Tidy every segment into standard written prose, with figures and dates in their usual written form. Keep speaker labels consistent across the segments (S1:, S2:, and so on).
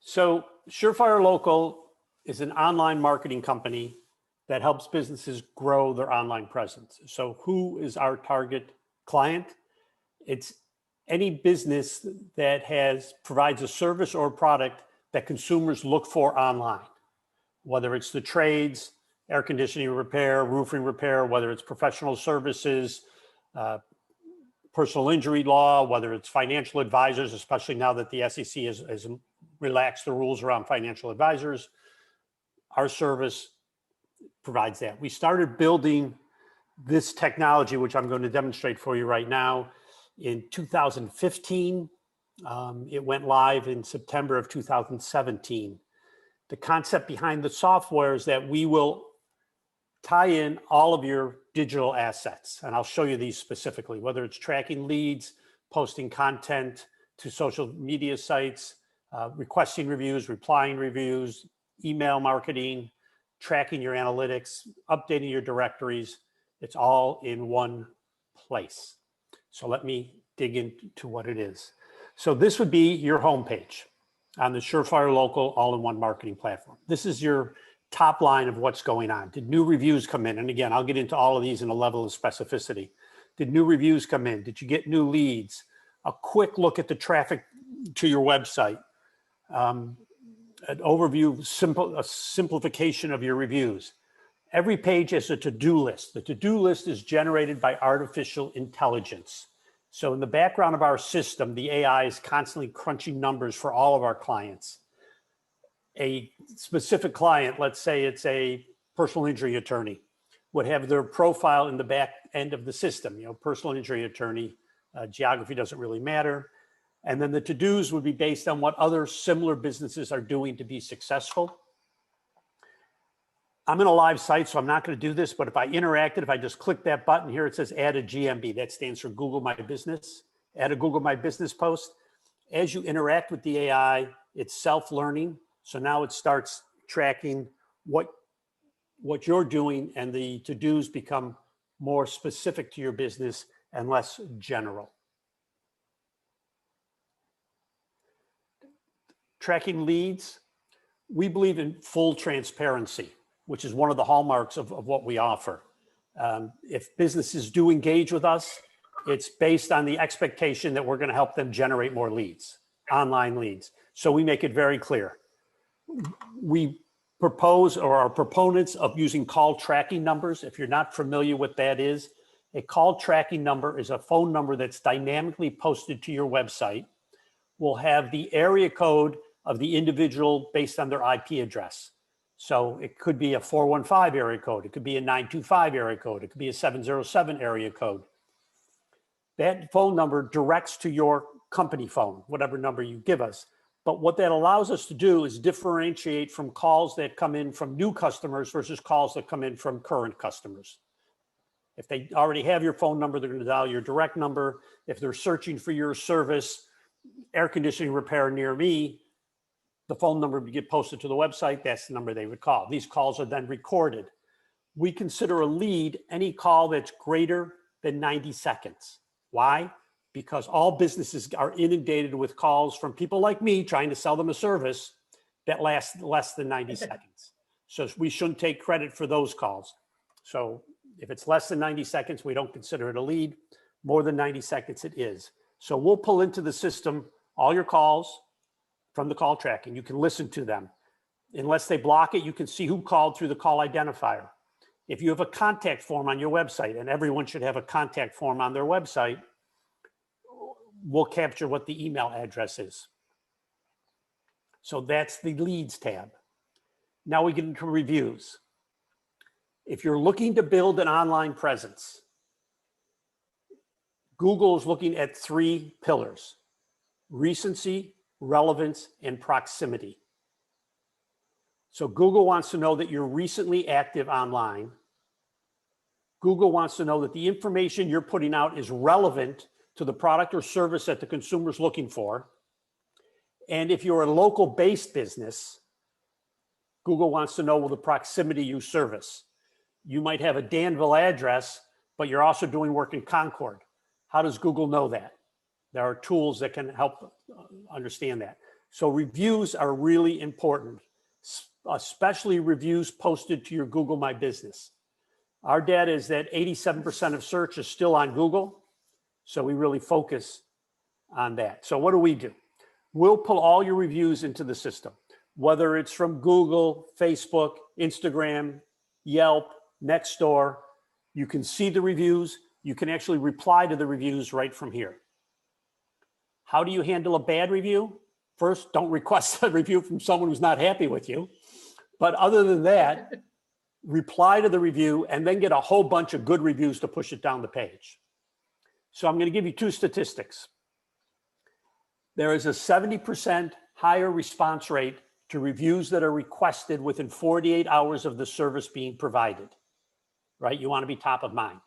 S1: So Surefire Local is an online marketing company that helps businesses grow their online presence. So who is our target client? It's any business that provides a service or a product that consumers look for online, whether it's the trades, air conditioning repair, roofing repair, whether it's professional services, personal injury law, whether it's financial advisors, especially now that the SEC has relaxed the rules around financial advisors. Our service provides that. We started building this technology, which I'm going to demonstrate for you right now, in 2015. It went live in September of 2017. The concept behind the software is that we will tie in all of your digital assets. And I'll show you these specifically, whether it's tracking leads, posting content to social media sites, requesting reviews, replying reviews, email marketing, tracking your analytics, updating your directories. It's all in one place. So let me dig into what it is. So this would be your homepage on the Surefire Local all-in-one marketing platform. This is your top line of what's going on. Did new reviews come in? And again, I'll get into all of these in a level of specificity. Did new reviews come in? Did you get new leads? A quick look at the traffic to your website. An overview, a simplification of your reviews. Every page has a to-do list. The to-do list is generated by artificial intelligence. So in the background of our system, the AI is constantly crunching numbers for all of our clients. A specific client, let's say it's a personal injury attorney, would have their profile in the back end of the system, personal injury attorney, geography doesn't really matter. And then the to-dos would be based on what other similar businesses are doing to be successful. I'm in a live site, so I'm not going to do this, but if I interacted, if I just click that button here, it says add a GMB. That stands for Google My Business. Add a Google My Business post. As you interact with the AI, it's self-learning. So now it starts tracking what you're doing, and the to-dos become more specific to your business and less general. Tracking leads, we believe in full transparency, which is one of the hallmarks of what we offer. If businesses do engage with us, it's based on the expectation that we're going to help them generate more leads, online leads. So we make it very clear. We propose, or are proponents of, using call tracking numbers. If you're not familiar with that is, a call tracking number is a phone number that's dynamically posted to your website. Will have the area code of the individual based on their IP address. So it could be a 415 area code. It could be a 925 area code. It could be a 707 area code. That phone number directs to your company phone, whatever number you give us. But what that allows us to do is differentiate from calls that come in from new customers versus calls that come in from current customers. If they already have your phone number, they're going to dial your direct number. If they're searching for your service, air conditioning repair near me, the phone number would get posted to the website. That's the number they would call. These calls are then recorded. We consider a lead any call that's greater than 90 seconds. Why? Because all businesses are inundated with calls from people like me trying to sell them a service that lasts less than 90 seconds. So we shouldn't take credit for those calls. So if it's less than 90 seconds, we don't consider it a lead. More than 90 seconds, it is. So we'll pull into the system all your calls from the call tracking. You can listen to them. Unless they block it, you can see who called through the call identifier. If you have a contact form on your website, and everyone should have a contact form on their website, we'll capture what the email address is. So that's the leads tab. Now we get into reviews. If you're looking to build an online presence, Google is looking at 3 pillars: recency, relevance, and proximity. So Google wants to know that you're recently active online. Google wants to know that the information you're putting out is relevant to the product or service that the consumer's looking for. And if you're a local-based business, Google wants to know the proximity you service. You might have a Danville address, but you're also doing work in Concord. How does Google know that? There are tools that can help understand that. So reviews are really important, especially reviews posted to your Google My Business. Our data is that 87% of search is still on Google. So we really focus on that. So what do? We'll pull all your reviews into the system, whether it's from Google, Facebook, Instagram, Yelp, Nextdoor. You can see the reviews. You can actually reply to the reviews right from here. How do you handle a bad review? First, don't request a review from someone who's not happy with you. But other than that, reply to the review and then get a whole bunch of good reviews to push it down the page. So I'm going to give you two statistics. There is a 70% higher response rate to reviews that are requested within 48 hours of the service being provided, right? You want to be top of mind.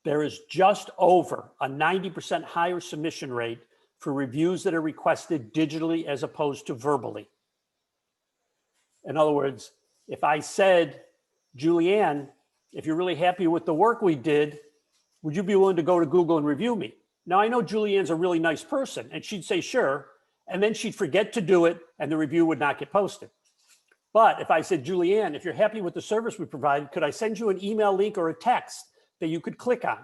S1: There is just over a 90% higher submission rate for reviews that are requested digitally as opposed to verbally. In other words, if I said, Julianne, if you're really happy with the work we did, would you be willing to go to Google and review me? Now, I know Julianne's a really nice person, and she'd say, sure, and then she'd forget to do it, and the review would not get posted. But if I said, Julianne, if you're happy with the service we provided, could I send you an email link or a text that you could click on?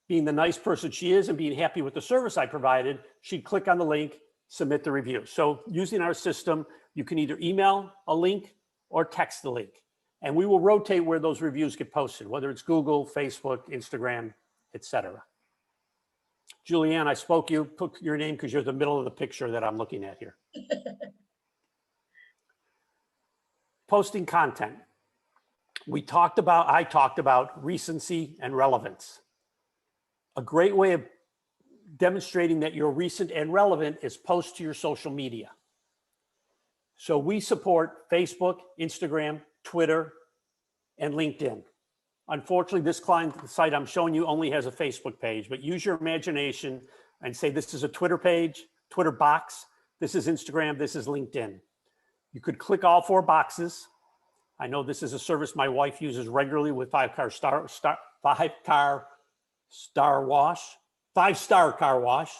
S1: Being the nice person she is and being happy with the service I provided, she'd click on the link, submit the review. So using our system, you can either email a link or text the link. And we will rotate where those reviews get posted, whether it's Google, Facebook, Instagram, etc. Julianne, I spoke you, put your name because you're the middle of the picture that I'm looking at here. Posting content. I talked about recency and relevance. A great way of demonstrating that you're recent and relevant is post to your social media. So we support Facebook, Instagram, Twitter, and LinkedIn. Unfortunately, this client site I'm showing you only has a Facebook page, but use your imagination and say this is a Twitter page, Twitter box, this is Instagram, this is LinkedIn. You could click all four boxes. I know this is a service my wife uses regularly with five-star car wash.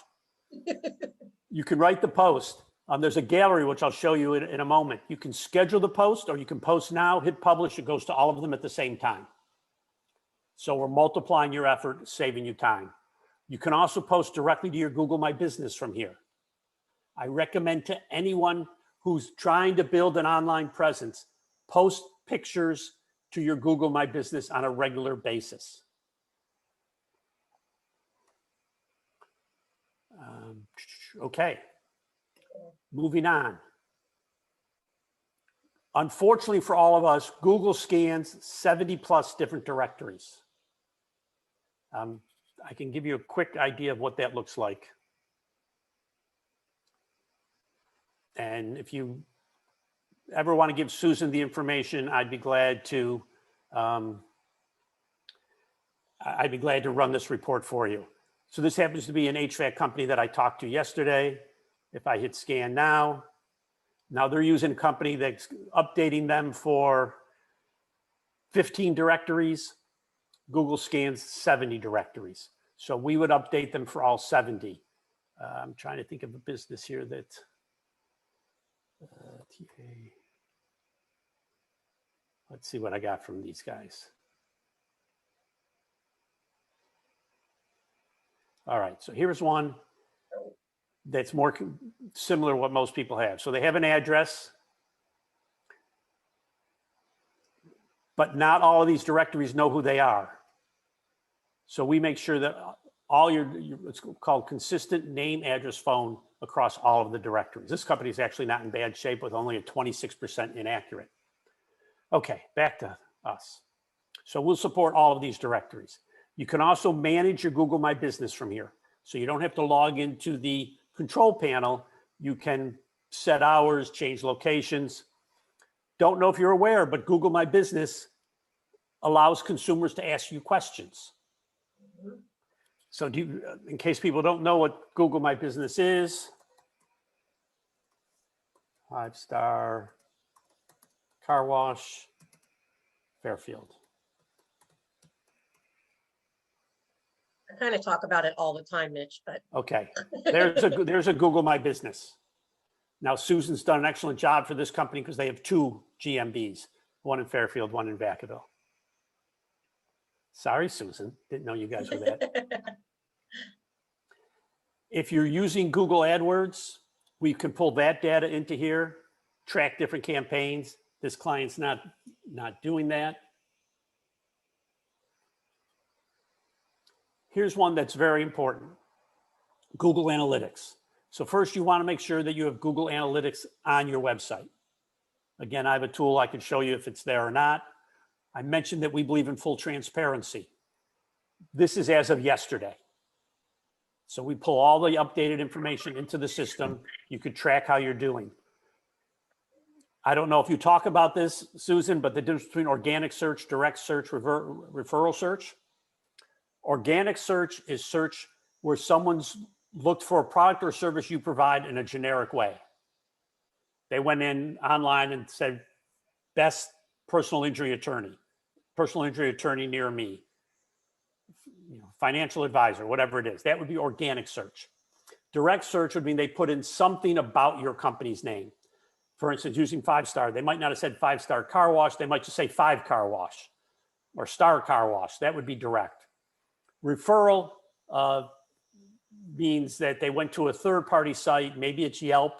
S1: You can write the post. There's a gallery, which I'll show you in a moment. You can schedule the post or you can post now, hit publish, it goes to all of them at the same time. So we're multiplying your effort, saving you time. You can also post directly to your Google My Business from here. I recommend to anyone who's trying to build an online presence, post pictures to your Google My Business on a regular basis. Okay, moving on. Unfortunately for all of us, Google scans 70 plus different directories. I can give you a quick idea of what that looks like. And if you ever want to give Susan the information, I'd be glad to run this report for you. So this happens to be an HVAC company that I talked to yesterday. If I hit scan now they're using a company that's updating them for 15 directories. Google scans 70 directories. So we would update them for all 70. I'm trying to think of a business here that, let's see what I got from these guys. All right, so here's one that's more similar to what most people have. So they have an address, but not all of these directories know who they are. So we make sure that all your it's called consistent name, address, phone across all of the directories. This company is actually not in bad shape with only a 26% inaccurate. Okay, back to us. So we'll support all of these directories. You can also manage your Google My Business from here. So you don't have to log into the control panel. You can set hours, change locations. Don't know if you're aware, but Google My Business allows consumers to ask you questions. So in case people don't know what Google My Business is, 5-star car wash, Fairfield.
S2: I kind of talk about it all the time, Mitch, but.
S1: Okay, there's a Google My Business. Now, Susan's done an excellent job for this company because they have 2 GMBs, one in Fairfield, one in Vacaville. Sorry, Susan, didn't know you guys were that. If you're using Google AdWords, we can pull that data into here, track different campaigns. This client's not doing that. Here's one that's very important, Google Analytics. So first you want to make sure that you have Google Analytics on your website. Again, I have a tool I can show you if it's there or not. I mentioned that we believe in full transparency. This is as of yesterday. So we pull all the updated information into the system. You could track how you're doing. I don't know if you talk about this, Susan, but the difference between organic search, direct search, referral search. Organic search is search where someone's looked for a product or service you provide in a generic way. They went in online and said, best personal injury attorney near me, financial advisor, whatever it is. That would be organic search. Direct search would mean they put in something about your company's name. For instance, using 5-star, they might not have said 5-star car wash. They might just say 5 car wash or star car wash. That would be direct. Referral means that they went to a third-party site, maybe it's Yelp,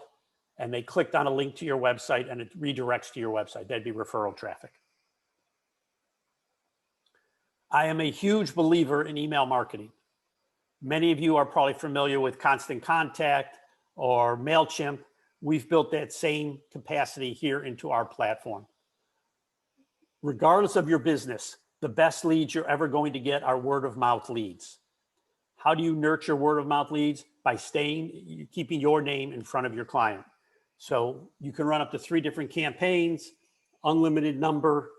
S1: and they clicked on a link to your website and it redirects to your website. That'd be referral traffic. I am a huge believer in email marketing. Many of you are probably familiar with Constant Contact or MailChimp. We've built that same capacity here into our platform. Regardless of your business, the best leads you're ever going to get are word of mouth leads. How do you nurture word of mouth leads? By keeping your name in front of your client. So you can run up to 3 different campaigns, unlimited number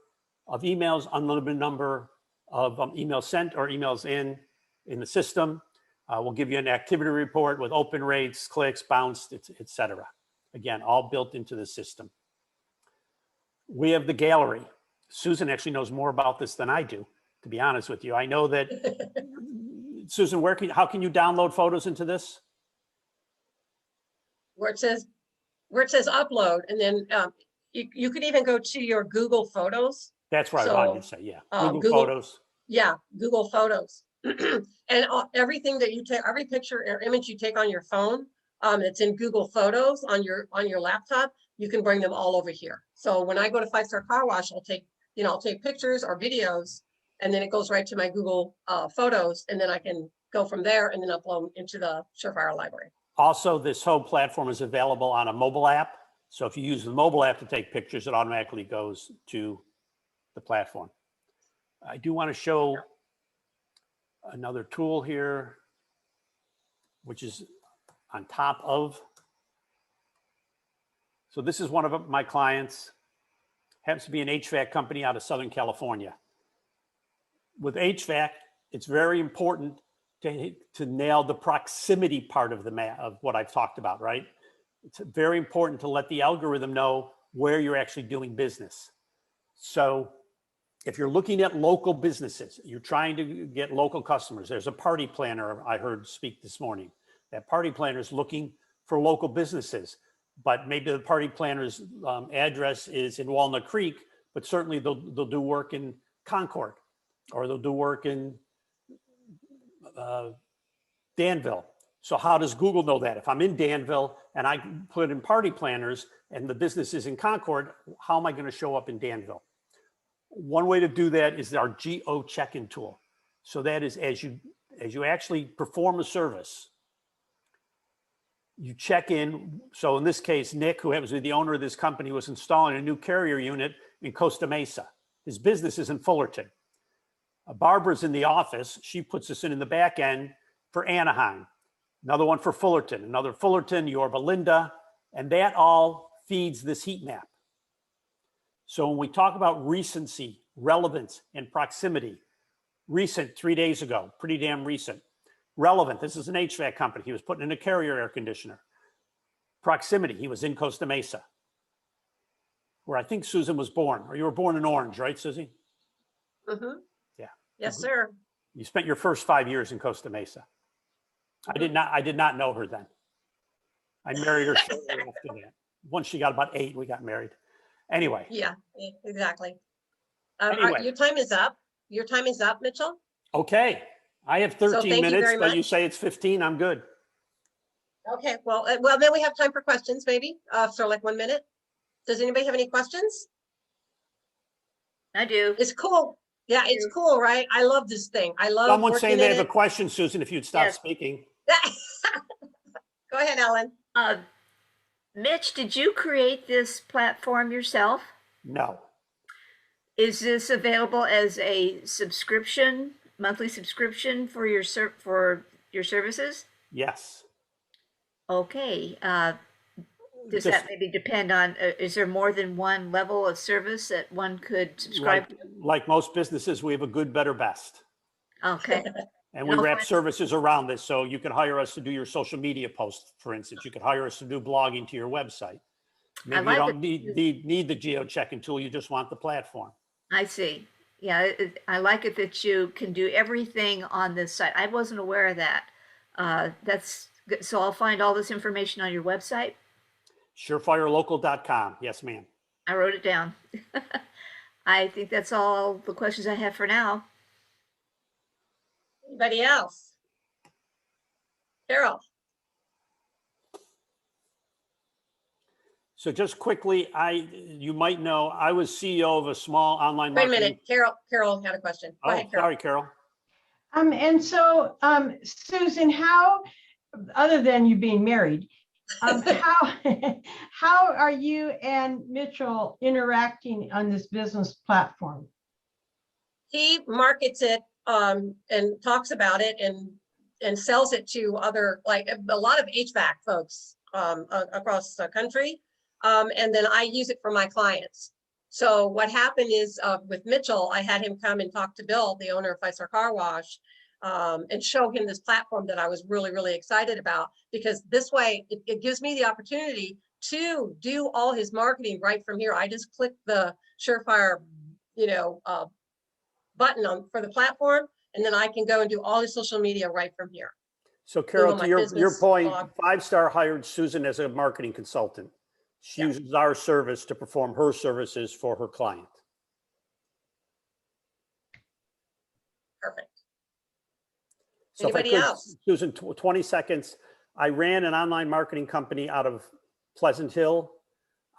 S1: of emails, unlimited number of emails sent or emails in the system. We'll give you an activity report with open rates, clicks, bounced, et cetera. Again, all built into the system. We have the gallery. Susan actually knows more about this than I do, to be honest with you. I know that, Susan, how can you download photos into this?
S2: Where it says upload, and then you could even go to your Google Photos.
S1: That's right. I would say, yeah. Google Photos.
S2: Yeah, Google Photos. And everything that you take, every picture or image you take on your phone, it's in Google Photos on your laptop. You can bring them all over here. So when I go to 5-star car wash, I'll take pictures or videos, and then it goes right to my Google Photos, and then I can go from there and then upload into the Surefire library.
S1: Also, this whole platform is available on a mobile app. So if you use the mobile app to take pictures, it automatically goes to the platform. I do want to show another tool here, which is on top of. So this is one of my clients, happens to be an HVAC company out of Southern California. With HVAC, it's very important to nail the proximity part of of what I've talked about, right? It's very important to let the algorithm know where you're actually doing business. So if you're looking at local businesses, you're trying to get local customers. There's a party planner I heard speak this morning. That party planner is looking for local businesses, but maybe the party planner's address is in Walnut Creek, but certainly they'll do work in Concord, or they'll do work in Danville. So how does Google know that? If I'm in Danville and I put in party planners and the business is in Concord, how am I going to show up in Danville? One way to do that is our geo check-in tool. So that is as you actually perform a service, you check in. So in this case, Nick, who happens to be the owner of this company, was installing a new carrier unit in Costa Mesa. His business is in Fullerton. Barbara's in the office. She puts this in the back end for Anaheim. Another one for Fullerton, another Fullerton, Yorba Linda, and that all feeds this heat map. So when we talk about recency, relevance, and proximity, recent 3 days ago, pretty damn recent. Relevant, this is an HVAC company. He was putting in a Carrier air conditioner. Proximity, he was in Costa Mesa, where I think Susan was born. Or you were born in Orange, right, Susie?
S2: Mm-hmm.
S1: Yeah.
S2: Yes, sir.
S1: You spent your first 5 years in Costa Mesa. I did not know her then. I married her shortly after that. Once she got about 8, we got married. Anyway,
S2: Yeah, exactly.
S1: Anyway.
S2: Your time is up. Your time is up, Mitchell.
S1: okay. I have
S2: So
S1: 13
S2: thank you
S1: minutes,
S2: very
S1: but you
S2: much.
S1: say it's 15. I'm good.
S2: Okay, well, then we have time for questions, maybe, so like 1 minute. Does anybody have any questions?
S3: I do.
S2: It's cool. Yeah, it's cool, right? I love this thing. I love
S1: Someone's
S2: working
S1: saying they
S2: in
S1: have a
S2: it.
S1: question, Susan, if you'd stop
S3: Yes.
S1: speaking.
S2: Go ahead, Ellen.
S3: Mitch, did you create this platform yourself?
S1: No.
S3: Is this available as a subscription, monthly subscription for your services?
S1: Yes.
S3: Okay. Does
S1: Just
S3: that maybe depend on, is there more than one level of service that one could subscribe to?
S1: like most businesses, we have a good, better, best.
S3: Okay.
S1: And
S3: And
S1: we
S3: I'll
S1: wrap
S3: find-
S1: services around this. So you could hire us to do your social media posts, for instance. You could hire us to do blogging to your website. Maybe you
S3: like
S1: don't
S3: that
S1: need the geo-checking tool. You just want the platform.
S3: I see. Yeah, I like it that you can do everything on this site. I wasn't aware of that. That's good. So I'll find all this information on your website.
S1: Surefirelocal.com. Yes, ma'am.
S3: I wrote it down. I think that's all the questions I have for now.
S2: Anybody else? Carol.
S1: So just quickly, you might know, I was CEO of a small online
S2: Wait a
S1: marketing.
S2: minute. Carol had a question. Go
S1: Oh,
S2: ahead, Carol.
S1: sorry, Carol.
S4: And so, Susan, how, other than you being married, how are you and Mitchell interacting on this business platform?
S2: He markets it and talks about it and sells it to other, like a lot of HVAC folks across the country. And then I use it for my clients. So what happened is with Mitchell, I had him come and talk to Bill, the owner of 5-Star Car Wash, and show him this platform that I was really, really excited about, because this way it gives me the opportunity to do all his marketing right from here. I just click the Surefire, button on for the platform, and then I can go and do all his social media right from here.
S1: So Carol,
S2: on
S1: to
S2: my
S1: your
S2: business
S1: point,
S2: blog.
S1: 5-Star hired Susan as a marketing consultant. She
S2: Yeah.
S1: uses our service to perform her services for her client.
S2: Perfect.
S1: So if I
S2: Anybody
S1: could,
S2: else?
S1: Susan, 20 seconds. I ran an online marketing company out of Pleasant Hill.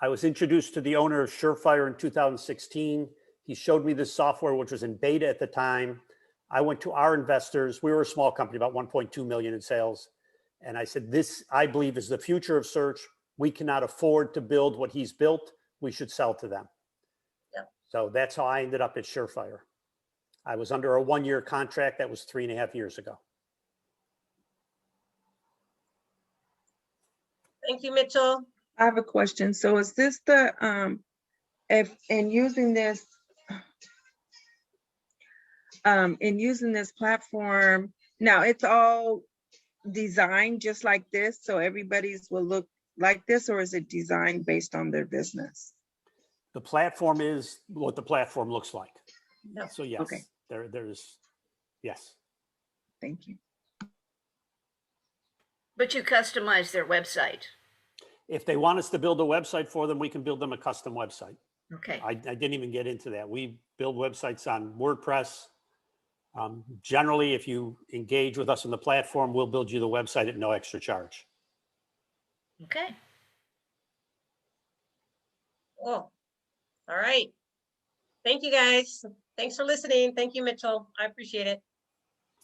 S1: I was introduced to the owner of Surefire in 2016. He showed me this software, which was in beta at the time. I went to our investors. We were a small company, about 1.2 million in sales. And I said, this, I believe, is the future of search. We cannot afford to build what he's built. We should sell to them.
S2: Yep.
S1: So that's how I ended up at Surefire. I was under a 1-year contract. That was 3.5 years ago.
S2: Thank you, Mitchell.
S5: I have a question. So is this the, if in using this platform, now it's all designed just like this, so everybody's will look like this, or is it designed based on their business?
S1: The platform is what the platform looks like.
S2: Yeah.
S1: So yes,
S5: Okay.
S1: there's, yes.
S5: Thank you.
S3: But you customize their website.
S1: If they want us to build a website for them, we can build them a custom website.
S3: Okay.
S1: I didn't even get into that. We build websites on WordPress. Generally, if you engage with us in the platform, we'll build you the website at no extra charge.
S3: Okay.
S2: Cool. All right. Thank you, guys. Thanks for listening. Thank you, Mitchell. I appreciate it.